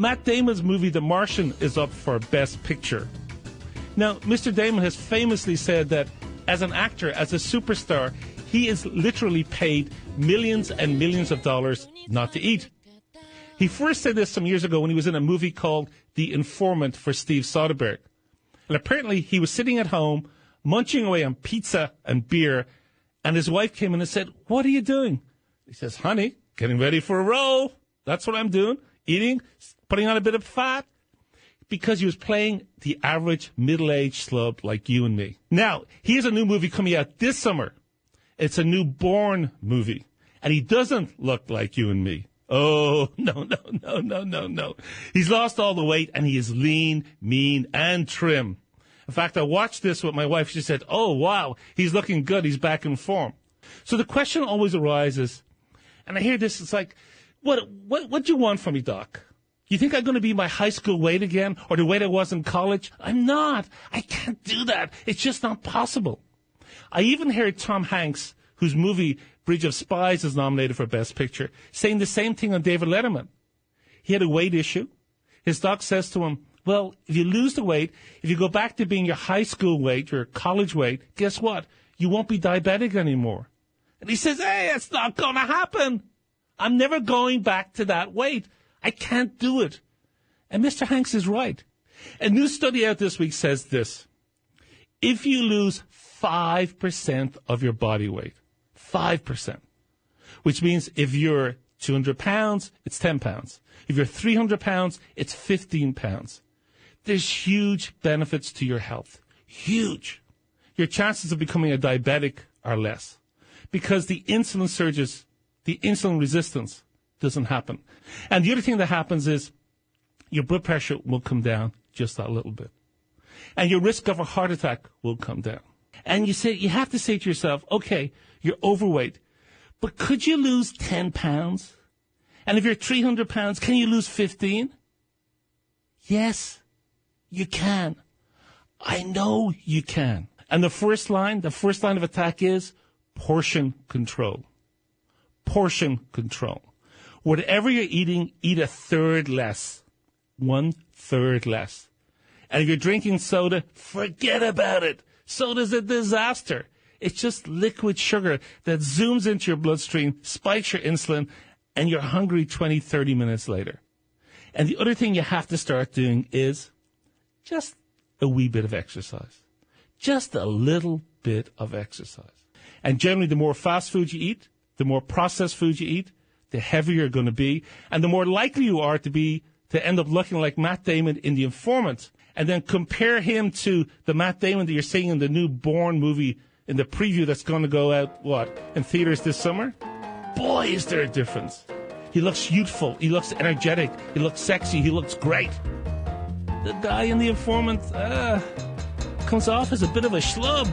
Matt Damon's movie The Martian is up for Best Picture. Now, Mr. Damon has famously said that as an actor, as a superstar, he is literally paid millions and millions of dollars not to eat. He first said this some years ago when he was in a movie called The Informant for Steve Soderbergh. And apparently he was sitting at home, munching away on pizza and beer, and his wife came in and said, "What are you doing?" He says, "Honey, getting ready for a role. That's what I'm doing. Eating, putting on a bit of fat." Because he was playing the average middle-aged slub like you and me. Now, he has a new movie coming out this summer. It's a new Bourne movie. And he doesn't look like you and me. Oh, no. He's lost all the weight, and he is lean, mean, and trim. In fact, I watched this with my wife. She said, "Oh, wow, he's looking good. He's back in form." So the question always arises, and I hear this, it's like, what do you want from me, Doc? You think I'm going to be my high school weight again, or the weight I was in college? I'm not. I can't do that. It's just not possible. I even heard Tom Hanks, whose movie Bridge of Spies is nominated for Best Picture, saying the same thing on David Letterman. He had a weight issue. His doc says to him, "Well, if you lose the weight, if you go back to being your high school weight, your college weight, guess what? You won't be diabetic anymore." And he says, "Hey, it's not going to happen. I'm never going back to that weight. I can't do it." And Mr. Hanks is right. A new study out this week says this: if you lose 5% of your body weight, 5%, which means if you're 200 pounds, it's 10 pounds. If you're 300 pounds, it's 15 pounds. There's huge benefits to your health. Huge. Your chances of becoming a diabetic are less because the insulin surges, the insulin resistance doesn't happen. And the other thing that happens is your blood pressure will come down just a little bit. And your risk of a heart attack will come down. And you have to say to yourself, okay, you're overweight, but could you lose 10 pounds? And if you're 300 pounds, can you lose 15? Yes, you can. I know you can. And the first line of attack is portion control. Portion control. Whatever you're eating, eat a third less. 1/3 less. And if you're drinking soda, forget about it. Soda's a disaster. It's just liquid sugar that zooms into your bloodstream, spikes your insulin, and you're hungry 20, 30 minutes later. And the other thing you have to start doing is just a wee bit of exercise. Just a little bit of exercise. And generally, the more fast food you eat, the more processed food you eat, the heavier you're going to be, and the more likely you are to end up looking like Matt Damon in The Informant, and then compare him to the Matt Damon that you're seeing in the new Bourne movie in the preview that's going to go out, in theaters this summer? Boy, is there a difference. He looks youthful. He looks energetic. He looks sexy. He looks great. The guy in The Informant comes off as a bit of a schlub.